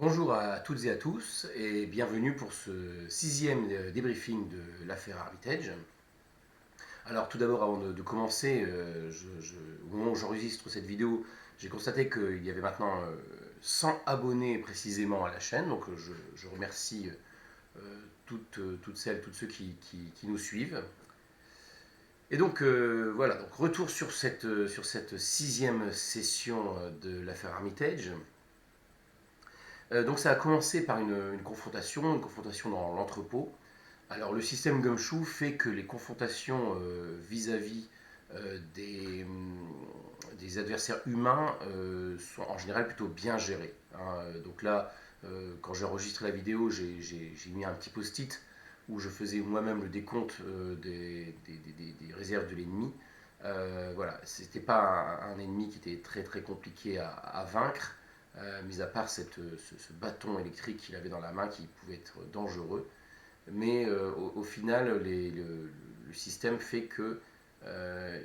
Bonjour à toutes et à tous et bienvenue pour ce sixième débriefing de l'affaire Armitage. Alors tout d'abord avant de commencer, au moment où j'enregistre cette vidéo, j'ai constaté qu'il y avait maintenant 100 abonnés précisément à la chaîne, donc je remercie toutes celles, tous ceux qui nous suivent. Et donc voilà, donc retour sur cette sixième session de l'affaire Armitage. Donc ça a commencé par une confrontation dans l'entrepôt. Alors le système Gumshoe fait que les confrontations vis-à-vis des adversaires humains sont en général plutôt bien gérées, hein. Donc là, quand j'ai enregistré la vidéo, j'ai mis un petit post-it où je faisais moi-même le décompte des réserves de l'ennemi. Voilà, c'était pas un ennemi qui était très très compliqué à vaincre, mis à part ce bâton électrique qu'il avait dans la main qui pouvait être dangereux. Mais au final, le système fait que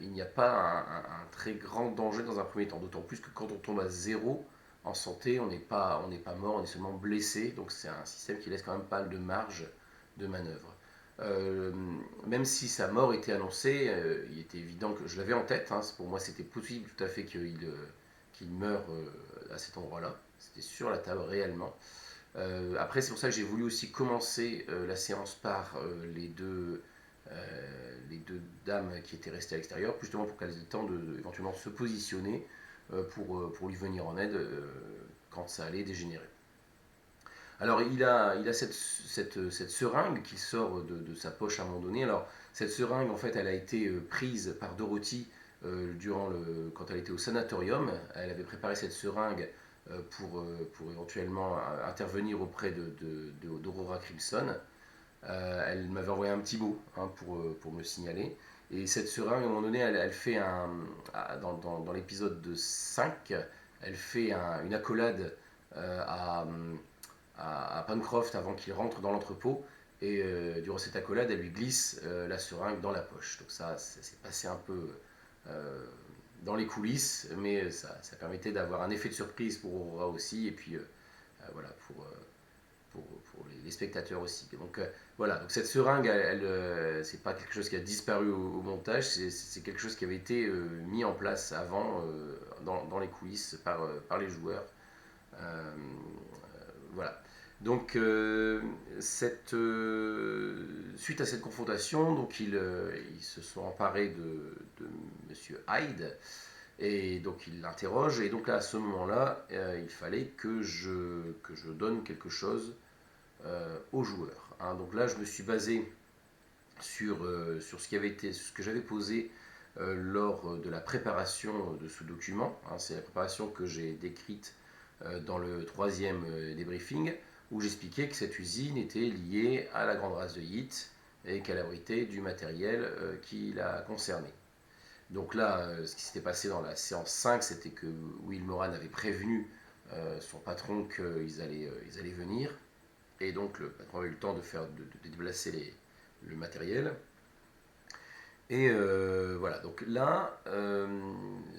il n'y a pas un très grand danger dans un premier temps. D'autant plus que quand on tombe à zéro en santé, on n'est pas mort, on est seulement blessé. Donc c'est un système qui laisse quand même pas mal de marge de manœuvre. Euh, Même si sa mort était annoncée, il était évident que je l'avais en tête, hein. Pour moi, c'était possible tout à fait qu'il meure à cet endroit-là. C'était sur la table réellement. Après, c'est pour ça que j'ai voulu aussi commencer la séance par les deux dames qui étaient restées à l'extérieur, justement pour qu'elles aient le temps de éventuellement se positionner pour lui venir en aide quand ça allait dégénérer. Alors, il a cette seringue qui sort de sa poche à un moment donné. Alors, cette seringue, en fait, elle a été prise par Dorothy quand elle était au sanatorium. Elle avait préparé cette seringue pour éventuellement intervenir auprès d'Aurora Crimson. Elle m'avait envoyé un petit mot, hein, pour me signaler. Et cette seringue, à un moment donné, elle fait dans l'épisode de 5, elle fait une accolade euh, à, à Pencroft avant qu'il rentre dans l'entrepôt. Et durant cette accolade, elle lui glisse la seringue dans la poche. Donc ça s'est passé un peu dans les coulisses, mais ça permettait d'avoir un effet de surprise pour Aurora aussi, et puis voilà, pour les spectateurs aussi. Donc voilà, donc cette seringue, c'est pas quelque chose qui a disparu au montage, c'est quelque chose qui avait été mis en place avant dans les coulisses par les joueurs. Euh, voilà. Donc, suite à cette confrontation, donc ils se sont emparés de Monsieur Hyde et donc ils l'interrogent. Et donc là, à ce moment-là, il fallait que je donne quelque chose aux joueurs, hein. Donc là, je me suis basé sur ce que j'avais posé lors de la préparation de ce document, hein. C'est la préparation que j'ai décrite dans le troisième débriefing, où j'expliquais que cette usine était liée à la grande race de Yit et qu'elle abritait du matériel qui la concernait. Donc là, ce qui s'était passé dans la séance 5, c'était que Will Moran avait prévenu son patron ils allaient venir. Et donc le patron a eu le temps de déplacer le matériel. Et voilà, donc là,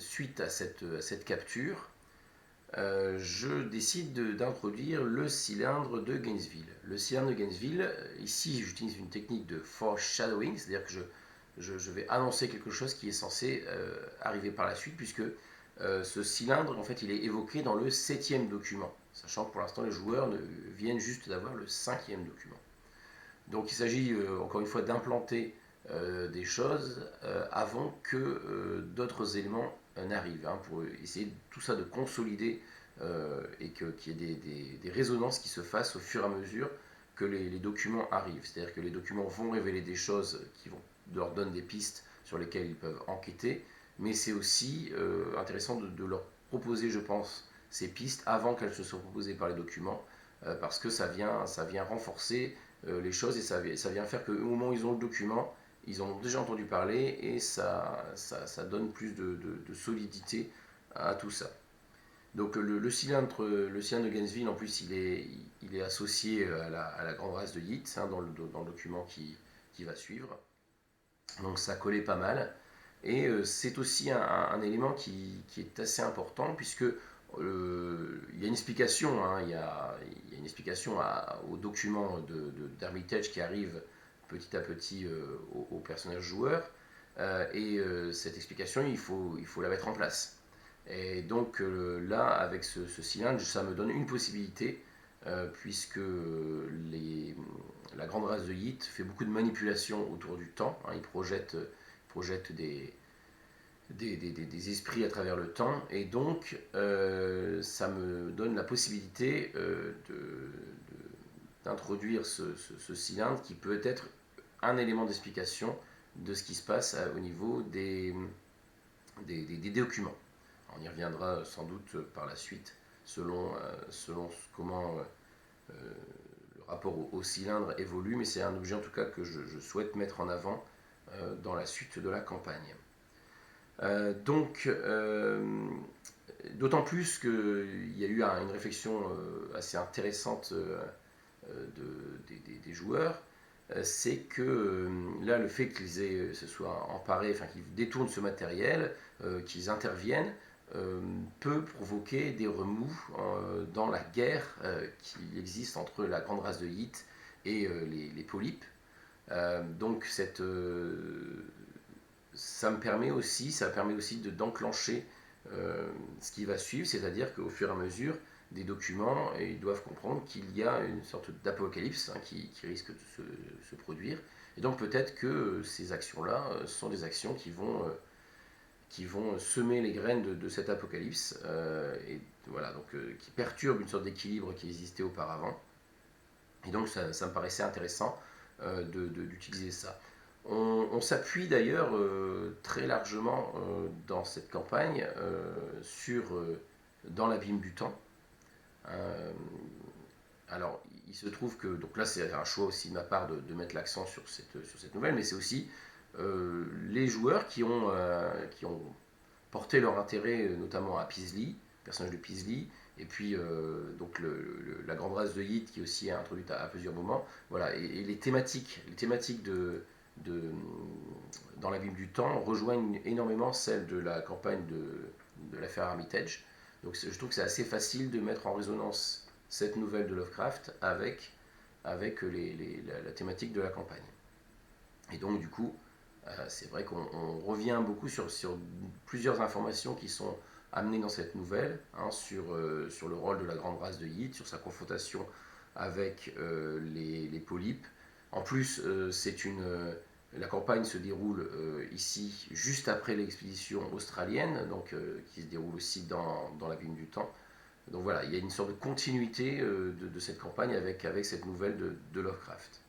suite à cette capture, je décide d'introduire le cylindre de Gainesville. Le cylindre de Gainesville, ici j'utilise une technique de foreshadowing, c'est-à-dire que je vais annoncer quelque chose qui est censé arriver par la suite, puisque ce cylindre, en fait, il est évoqué dans le septième document, sachant que pour l'instant les joueurs viennent juste d'avoir le cinquième document. Donc il s'agit encore une fois d'implanter des choses avant que d'autres éléments n'arrivent, hein, pour essayer tout ça de consolider et qu'il y ait des résonances qui se fassent au fur et à mesure que les documents arrivent. C'est-à-dire que les documents vont révéler des choses qui leur donnent des pistes sur lesquelles ils peuvent enquêter, mais c'est aussi intéressant de leur proposer, je pense, ces pistes avant qu'elles se soient proposées par les documents, parce que ça vient renforcer les choses et ça vient faire qu'au moment où ils ont le document, ils en ont déjà entendu parler et ça donne plus de solidité à tout ça. Donc le cylindre de Gainesville, en plus, il est associé à la grande race de Yeats, hein, dans le document qui va suivre. Donc ça collait pas mal. Et c'est aussi un élément qui est assez important, puisque il y a une explication, hein, il y a une explication au document d'Hermitage qui arrive petit à petit au personnage joueur. Cette explication, il faut la mettre en place. Et donc là, avec ce cylindre, ça me donne une possibilité, puisque la grande race de Yeet fait beaucoup de manipulations autour du temps. Hein, il projette des esprits à travers le temps, et donc ça me donne la possibilité d'introduire ce cylindre qui peut être un élément d'explication de ce qui se passe au niveau des documents. On y reviendra sans doute par la suite, selon comment le rapport au cylindre évolue, mais c'est un objet en tout cas que je souhaite mettre en avant dans la suite de la campagne. D'autant plus qu'il y a eu une réflexion assez intéressante des joueurs, c'est que là, le fait qu'ils se soient emparés, enfin qu'ils détournent ce matériel, qu'ils interviennent, peut provoquer des remous dans la guerre qui existe entre la grande race de Yeet et les polypes. Donc ça permet aussi d'enclencher ce qui va suivre, c'est-à-dire qu'au fur et à mesure des documents, ils doivent comprendre qu'il y a une sorte d'apocalypse qui risque de se produire. Et donc peut-être que ces actions-là sont des actions qui vont semer les graines de cet apocalypse, et voilà, donc qui perturbent une sorte d'équilibre qui existait auparavant. Et donc ça me paraissait intéressant d'utiliser ça. On s'appuie d'ailleurs très largement dans cette campagne dans l'abîme du temps. Alors, il se trouve que, donc là c'est un choix aussi de ma part de mettre l'accent sur cette nouvelle, mais c'est aussi les joueurs qui ont porté leur intérêt notamment à Peasley, le personnage de Peasley, et puis donc la grande race de Yeet qui aussi est introduite à plusieurs moments. Voilà, et les thématiques dans l'abîme du temps rejoignent énormément celles de la campagne de l'affaire Armitage. Donc je trouve que c'est assez facile de mettre en résonance cette nouvelle de Lovecraft avec la thématique de la campagne. Et donc du coup, c'est vrai qu'on revient beaucoup sur plusieurs informations qui sont amenées dans cette nouvelle, hein, sur le rôle de la grande race de Yeet, sur sa confrontation avec les polypes. En plus, la campagne se déroule ici juste après l'expédition australienne, donc qui se déroule aussi dans l'abîme du temps. Donc voilà, il y a une sorte de continuité de cette campagne avec cette nouvelle de Lovecraft.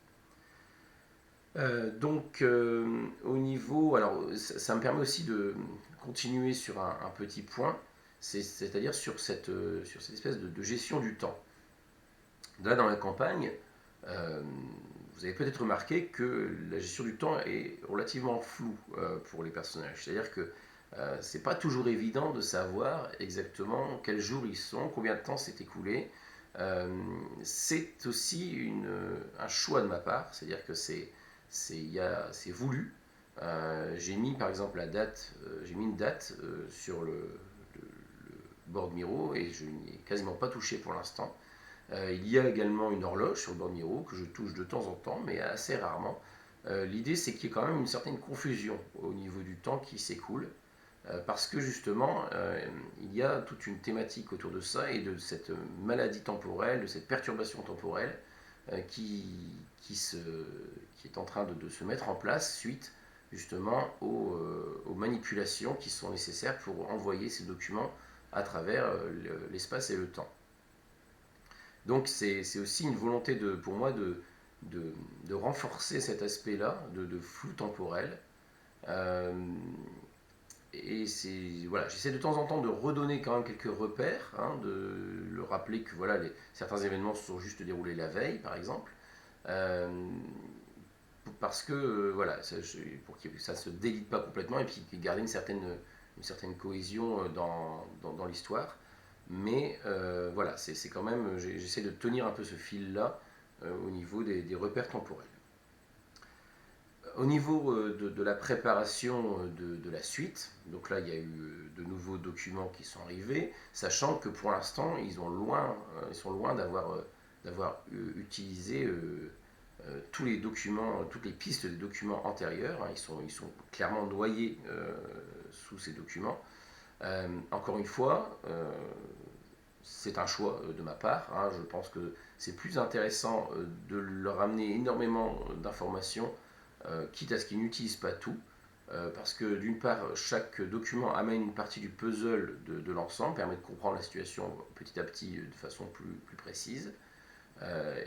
Au niveau, alors ça me permet aussi de continuer sur un petit point, c'est-à-dire sur cette espèce de gestion du temps. Là, dans la campagne, vous avez peut-être remarqué que la gestion du temps est relativement floue pour les personnages. C'est-à-dire que c'est pas toujours évident de savoir exactement quel jour ils sont, combien de temps s'est écoulé. C'est aussi un choix de ma part, c'est-à-dire que c'est voulu. J'ai mis par exemple j'ai mis une date sur le board Miro et je n'y ai quasiment pas touché pour l'instant. Il y a également une horloge sur le board Miro que je touche de temps en temps, mais assez rarement. L'idée, c'est qu'il y ait quand même une certaine confusion au niveau du temps qui s'écoule, parce que justement, il y a toute une thématique autour de ça et de cette maladie temporelle, de cette perturbation temporelle qui est en train de se mettre en place suite justement aux manipulations qui sont nécessaires pour envoyer ces documents à travers l'espace et le temps. Donc c'est aussi une volonté pour moi de renforcer cet aspect-là de flou temporel. Et voilà, j'essaie de temps en temps de redonner quand même quelques repères, hein, de le rappeler que voilà, certains événements se sont juste déroulés la veille, par exemple, parce que voilà, pour que ça ne se délite pas complètement et puis garder une certaine cohésion dans l'histoire. Mais voilà, c'est quand même, j'essaie de tenir un peu ce fil-là au niveau des repères temporels. Au niveau de la préparation de la suite, donc là il y a eu de nouveaux documents qui sont arrivés, sachant que pour l'instant ils sont loin d'avoir utilisé tous les documents, toutes les pistes des documents antérieurs, hein. Ils sont clairement noyés sous ces documents. Encore une fois, c'est un choix de ma part, hein. Je pense que c'est plus intéressant de leur amener énormément d'informations, quitte à ce qu'ils n'utilisent pas tout, parce que d'une part, chaque document amène une partie du puzzle de l'ensemble, permet de comprendre la situation petit à petit de façon plus précise,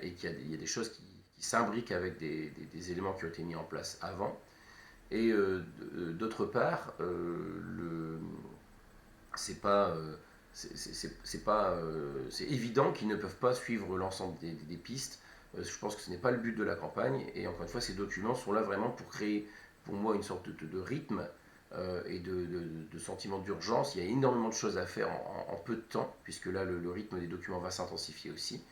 et qu'il y a des choses qui s'imbriquent avec des éléments qui ont été mis en place avant. Et d'autre part, c'est pas, c'est évident qu'ils ne peuvent pas suivre l'ensemble des pistes. Je pense que ce n'est pas le but de la campagne. Et encore une fois, ces documents sont là vraiment pour créer, pour moi, une sorte de rythme et de sentiment d'urgence. Il y a énormément de choses à faire en peu de temps, puisque là, le rythme des documents va s'intensifier aussi.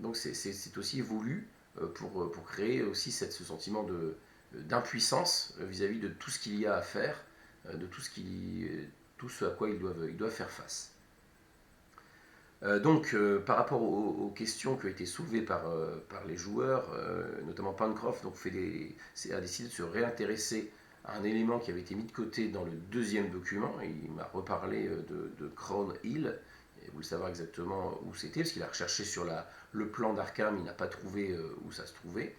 Donc c'est aussi voulu pour créer aussi ce sentiment d'impuissance vis-à-vis de tout ce qu'il y a à faire, de tout ce à quoi ils doivent faire face. Donc, par rapport aux questions qui ont été soulevées par les joueurs, notamment Pancroft a décidé de se réintéresser à un élément qui avait été mis de côté dans le deuxième document. Il m'a reparlé de Crown Hill. Et vous le savez exactement où c'était, parce qu'il a recherché sur le plan d'Arkham, il n'a pas trouvé où ça se trouvait.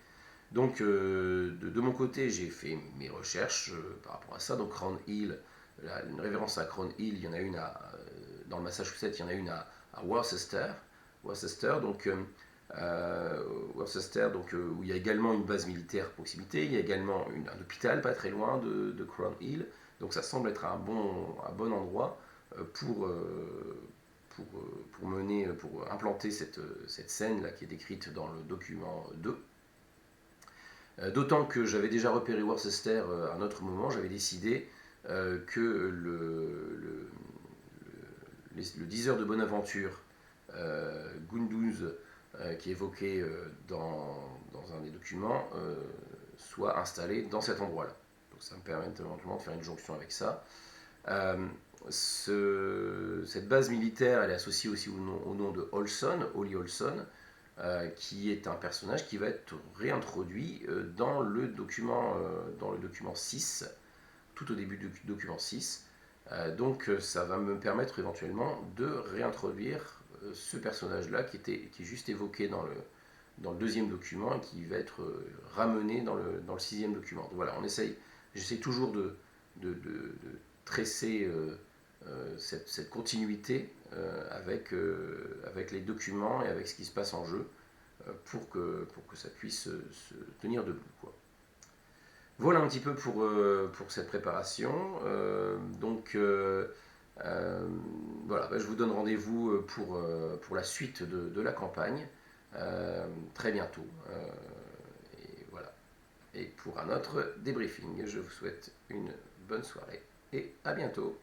Donc, de mon côté, j'ai fait mes recherches par rapport à ça. Donc, Crown Hill, une référence à Crown Hill, il y en a une dans le Massachusetts, il y en a une à Worcester. Worcester, donc, où il y a également une base militaire à proximité. Il y a également un hôpital pas très loin de Crown Hill. Donc, ça semble être un bon endroit pour implanter cette scène là qui est décrite dans le document 2. D'autant que j'avais déjà repéré Worcester à un autre moment, j'avais décidé que le diseur de Bonaventure, Gunduz, qui est évoqué dans un des documents, soit installé dans cet endroit-là. Donc ça me permet éventuellement de faire une jonction avec ça. Cette base militaire, elle est associée aussi au nom de Olson, Holly Olson, qui est un personnage qui va être réintroduit dans le document 6, tout au début du document 6. Donc ça va me permettre éventuellement de réintroduire ce personnage-là qui est juste évoqué dans le deuxième document et qui va être ramené dans le sixième document. Donc voilà, j'essaie toujours de tresser cette continuité avec les documents et avec ce qui se passe en jeu pour que ça puisse se tenir debout, quoi. Voilà un petit peu pour cette préparation. Voilà, je vous donne rendez-vous pour la suite de la campagne très bientôt. Et voilà. Et pour un autre débriefing, je vous souhaite une bonne soirée et à bientôt.